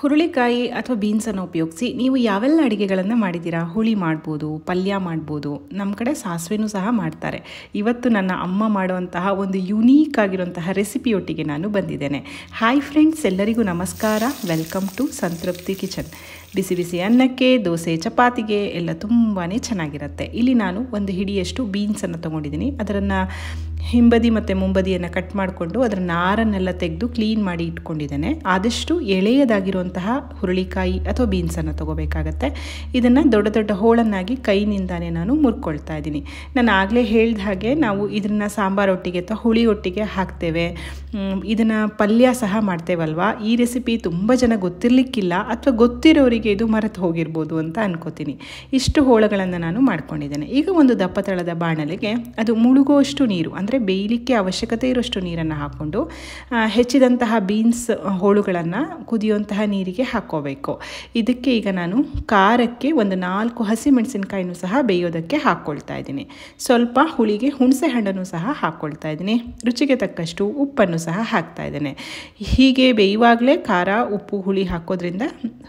ಹುರುಳಿಕಾಯಿ ಅಥವಾ ಬೀನ್ಸನ್ನು ಉಪಯೋಗಿಸಿ ನೀವು ಯಾವೆಲ್ಲ ಅಡುಗೆಗಳನ್ನು ಮಾಡಿದ್ದೀರಾ? ಹುಳಿ ಮಾಡ್ಬೋದು, ಪಲ್ಯ ಮಾಡ್ಬೋದು, ನಮ್ಮ ಕಡೆ ಸಾಸಿವೆನೂ ಸಹ ಮಾಡ್ತಾರೆ. ಇವತ್ತು ನನ್ನ ಅಮ್ಮ ಮಾಡುವಂತಹ ಒಂದು ಯುನೀಕ್ ಆಗಿರುವಂತಹ ರೆಸಿಪಿಯೊಟ್ಟಿಗೆ ನಾನು ಬಂದಿದ್ದೇನೆ. ಹಾಯ್ ಫ್ರೆಂಡ್ಸ್, ಎಲ್ಲರಿಗೂ ನಮಸ್ಕಾರ. ವೆಲ್ಕಮ್ ಟು ಸಂತೃಪ್ತಿ ಕಿಚನ್. ಬಿಸಿ ಬಿಸಿ ಅನ್ನಕ್ಕೆ, ದೋಸೆ, ಚಪಾತಿಗೆ ಎಲ್ಲ ತುಂಬಾ ಚೆನ್ನಾಗಿರುತ್ತೆ. ಇಲ್ಲಿ ನಾನು ಒಂದು ಹಿಡಿಯಷ್ಟು ಬೀನ್ಸನ್ನು ತೊಗೊಂಡಿದ್ದೀನಿ. ಅದನ್ನು ಹಿಂಬದಿ ಮತ್ತು ಮುಂಬದಿಯನ್ನು ಕಟ್ ಮಾಡಿಕೊಂಡು ಅದರ ನಾರನ್ನೆಲ್ಲ ತೆಗೆದು ಕ್ಲೀನ್ ಮಾಡಿ ಇಟ್ಕೊಂಡಿದ್ದೇನೆ. ಆದಷ್ಟು ಎಳೆಯದಾಗಿರುವಂತಹ ಹುರುಳಿಕಾಯಿ ಅಥವಾ ಬೀನ್ಸನ್ನು ತೊಗೋಬೇಕಾಗತ್ತೆ. ಇದನ್ನು ದೊಡ್ಡ ದೊಡ್ಡ ಹೋಳನ್ನಾಗಿ ಕೈನಿಂದಾನೇ ನಾನು ಮುರ್ಕೊಳ್ತಾ ಇದ್ದೀನಿ. ನಾನು ಆಗಲೇ ಹೇಳಿದ ಹಾಗೆ ನಾವು ಇದನ್ನು ಸಾಂಬಾರೊಟ್ಟಿಗೆ ಅಥವಾ ಹುಳಿ ಒಟ್ಟಿಗೆ ಹಾಕ್ತೇವೆ. ಇದನ್ನು ಪಲ್ಯ ಸಹ ಮಾಡ್ತೇವಲ್ವಾ. ಈ ರೆಸಿಪಿ ತುಂಬ ಜನ ಗೊತ್ತಿರಲಿಕ್ಕಿಲ್ಲ ಅಥವಾ ಗೊತ್ತಿರೋರಿಗೆ ಇದು ಮರೆತು ಹೋಗಿರ್ಬೋದು ಅಂತ ಅನ್ಕೋತೀನಿ. ಇಷ್ಟು ಹೋಳಗಳನ್ನು ನಾನು ಮಾಡ್ಕೊಂಡಿದ್ದೇನೆ. ಈಗ ಒಂದು ದಪ್ಪ ತಳದ ಬಾಣಲೆಗೆ ಅದು ಮುಳುಗುವಷ್ಟು ನೀರು, ಅಂದರೆ ಬೇಯಲಿಕ್ಕೆ ಅವಶ್ಯಕತೆ ಇರೋಷ್ಟು ನೀರನ್ನು ಹಾಕ್ಕೊಂಡು ಹೆಚ್ಚಿದಂತಹ ಬೀನ್ಸ್ ಹೋಳುಗಳನ್ನು ಕುದಿಯುವಂತಹ ನೀರಿಗೆ ಹಾಕ್ಕೋಬೇಕು. ಇದಕ್ಕೆ ಈಗ ನಾನು ಖಾರಕ್ಕೆ ಒಂದು 4 ಹಸಿಮೆಣಸಿನಕಾಯಿನೂ ಸಹ ಬೇಯೋದಕ್ಕೆ ಹಾಕ್ಕೊಳ್ತಾ ಇದ್ದೀನಿ. ಸ್ವಲ್ಪ ಹುಳಿಗೆ ಹುಣಸೆ ಹಣ್ಣನ್ನು ಸಹ ಹಾಕ್ಕೊಳ್ತಾ ಇದ್ದೀನಿ. ರುಚಿಗೆ ತಕ್ಕಷ್ಟು ಉಪ್ಪನ್ನು ಸಹ ಹಾಕ್ತಾ ಇದ್ದೇನೆ. ಹೀಗೆ ಬೇಯುವಾಗಲೇ ಖಾರ, ಉಪ್ಪು, ಹುಳಿ ಹಾಕೋದ್ರಿಂದ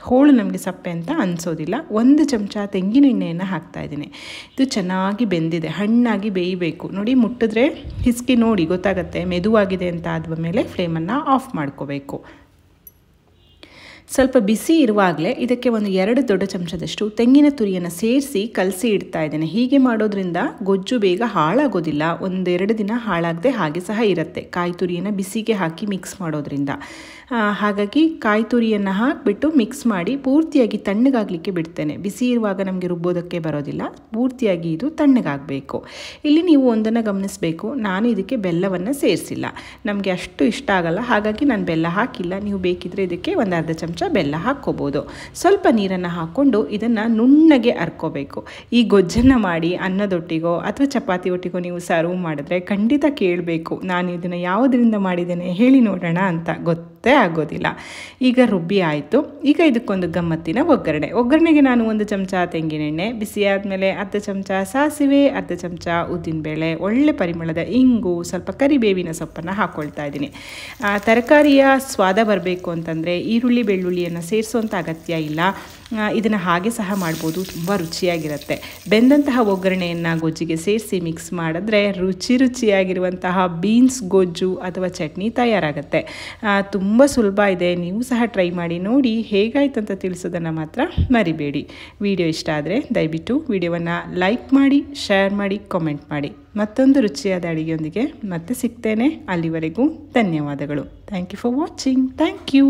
ಹೋಳು ನಮಗೆ ಸಪ್ಪೆ ಅಂತ ಅನಿಸೋದಿಲ್ಲ. 1 ಚಮಚ ತೆಂಗಿನ ಎಣ್ಣೆಯನ್ನು ಹಾಕ್ತಾ ಇದ್ದೀನಿ. ಇದು ಚೆನ್ನಾಗಿ ಬೆಂದಿದೆ, ಹಣ್ಣಾಗಿ ಬೇಯಬೇಕು. ನೋಡಿ, ಮುಟ್ಟಿದ್ರೆ ಹಿಸ್ಕಿ ನೋಡಿ ಗೊತ್ತಾಗುತ್ತೆ ಮೆದುವಾಗಿದೆ ಅಂತ. ಆದ ಮೇಲೆ ಫ್ಲೇಮನ್ನು ಆಫ್ ಮಾಡ್ಕೋಬೇಕು. ಸ್ವಲ್ಪ ಬಿಸಿ ಇರುವಾಗಲೇ ಇದಕ್ಕೆ ಒಂದು 2 ದೊಡ್ಡ ಚಮಚದಷ್ಟು ತೆಂಗಿನ ತುರಿಯನ್ನು ಸೇರಿಸಿ ಕಲಸಿ ಇಡ್ತಾ ಇದ್ದೇನೆ. ಹೀಗೆ ಮಾಡೋದ್ರಿಂದ ಗೊಜ್ಜು ಬೇಗ ಹಾಳಾಗೋದಿಲ್ಲ. 1-2 ದಿನ ಹಾಳಾಗದೆ ಹಾಗೆ ಸಹ ಇರುತ್ತೆ, ಕಾಯಿ ತುರಿಯನ್ನು ಬಿಸಿಗೆ ಹಾಕಿ ಮಿಕ್ಸ್ ಮಾಡೋದ್ರಿಂದ. ಹಾಗಾಗಿ ಕಾಯಿ ತುರಿಯನ್ನು ಹಾಕಿಬಿಟ್ಟು ಮಿಕ್ಸ್ ಮಾಡಿ ಪೂರ್ತಿಯಾಗಿ ತಣ್ಣಗಾಗಲಿಕ್ಕೆ ಬಿಡ್ತೇನೆ. ಬಿಸಿ ಇರುವಾಗ ನಮಗೆ ರುಬ್ಬೋದಕ್ಕೆ ಬರೋದಿಲ್ಲ, ಪೂರ್ತಿಯಾಗಿ ಇದು ತಣ್ಣಗಾಗಬೇಕು. ಇಲ್ಲಿ ನೀವು ಒಂದನ್ನು ಗಮನಿಸಬೇಕು, ನಾನು ಇದಕ್ಕೆ ಬೆಲ್ಲವನ್ನು ಸೇರಿಸಿಲ್ಲ. ನಮಗೆ ಅಷ್ಟು ಇಷ್ಟ ಆಗಲ್ಲ, ಹಾಗಾಗಿ ನಾನು ಬೆಲ್ಲ ಹಾಕಿಲ್ಲ. ನೀವು ಬೇಕಿದ್ರೆ ಇದಕ್ಕೆ ಒಂದು ಅರ್ಧ ಚಮಚ ಬೆಲ್ಲ ಹಾಕ್ಕೋಬೋದು. ಸ್ವಲ್ಪ ನೀರನ್ನು ಹಾಕ್ಕೊಂಡು ಇದನ್ನು ನುಣ್ಣಗೆ ಅರ್ಕೋಬೇಕು. ಈ ಗೊಜ್ಜನ್ನು ಮಾಡಿ ಅನ್ನದೊಟ್ಟಿಗೋ ಅಥವಾ ಚಪಾತಿ ಒಟ್ಟಿಗೋ ನೀವು ಸರ್ವ್ ಮಾಡಿದ್ರೆ ಖಂಡಿತ ಕೇಳಬೇಕು, ನಾನು ಇದನ್ನು ಯಾವುದರಿಂದ ಮಾಡಿದ್ದೇನೆ ಹೇಳಿ ನೋಡೋಣ ಅಂತ. ಗೊತ್ತೇ ಆಗೋದಿಲ್ಲ. ಈಗ ರುಬ್ಬಿ ಆಯಿತು. ಈಗ ಇದಕ್ಕೊಂದು ಗಮ್ಮತ್ತಿನ ಒಗ್ಗರಣೆಗೆ ನಾನು 1 ಚಮಚ ತೆಂಗಿನೆಣ್ಣೆ, ಬಿಸಿ ಆದಮೇಲೆ ಅರ್ಧ ಚಮಚ ಸಾಸಿವೆ, ಅರ್ಧ ಚಮಚ ಉದ್ದಿನಬೇಳೆ, ಒಳ್ಳೆ ಪರಿಮಳದ ಇಂಗು, ಸ್ವಲ್ಪ ಕರಿಬೇವಿನ ಸೊಪ್ಪನ್ನು ಹಾಕ್ಕೊಳ್ತಾ ಇದ್ದೀನಿ. ತರಕಾರಿಯ ಸ್ವಾದ ಬರಬೇಕು ಅಂತಂದರೆ ಈರುಳ್ಳಿ ಬೆಳ್ಳುಳ್ಳಿಯನ್ನು ಸೇರಿಸುವಂಥ ಅಗತ್ಯ ಇಲ್ಲ. ಇದನ್ನು ಹಾಗೆ ಸಹ ಮಾಡ್ಬೋದು, ತುಂಬ ರುಚಿಯಾಗಿರುತ್ತೆ. ಬೆಂದಂತಹ ಒಗ್ಗರಣೆಯನ್ನು ಗೊಜ್ಜಿಗೆ ಸೇರಿಸಿ ಮಿಕ್ಸ್ ಮಾಡಿದ್ರೆ ರುಚಿಯಾಗಿರುವಂತಹ ಬೀನ್ಸ್ ಗೊಜ್ಜು ಅಥವಾ ಚಟ್ನಿ ತಯಾರಾಗುತ್ತೆ. ತುಂಬ ಸುಲಭ ಇದೆ, ನೀವು ಸಹ ಟ್ರೈ ಮಾಡಿ ನೋಡಿ. ಹೇಗಾಯ್ತು ಅಂತ ತಿಳಿಸೋದನ್ನು ಮಾತ್ರ ಮರಿಬೇಡಿ. ವಿಡಿಯೋ ಇಷ್ಟ ಆದರೆ ದಯವಿಟ್ಟು ವಿಡಿಯೋವನ್ನು ಲೈಕ್ ಮಾಡಿ, ಶೇರ್ ಮಾಡಿ, ಕಾಮೆಂಟ್ ಮಾಡಿ. ಮತ್ತೊಂದು ರುಚಿಯಾದ ಅಡುಗೆಯೊಂದಿಗೆ ಮತ್ತೆ ಸಿಗ್ತೇನೆ. ಅಲ್ಲಿವರೆಗೂ ಧನ್ಯವಾದಗಳು. Thank you for watching. Thank you.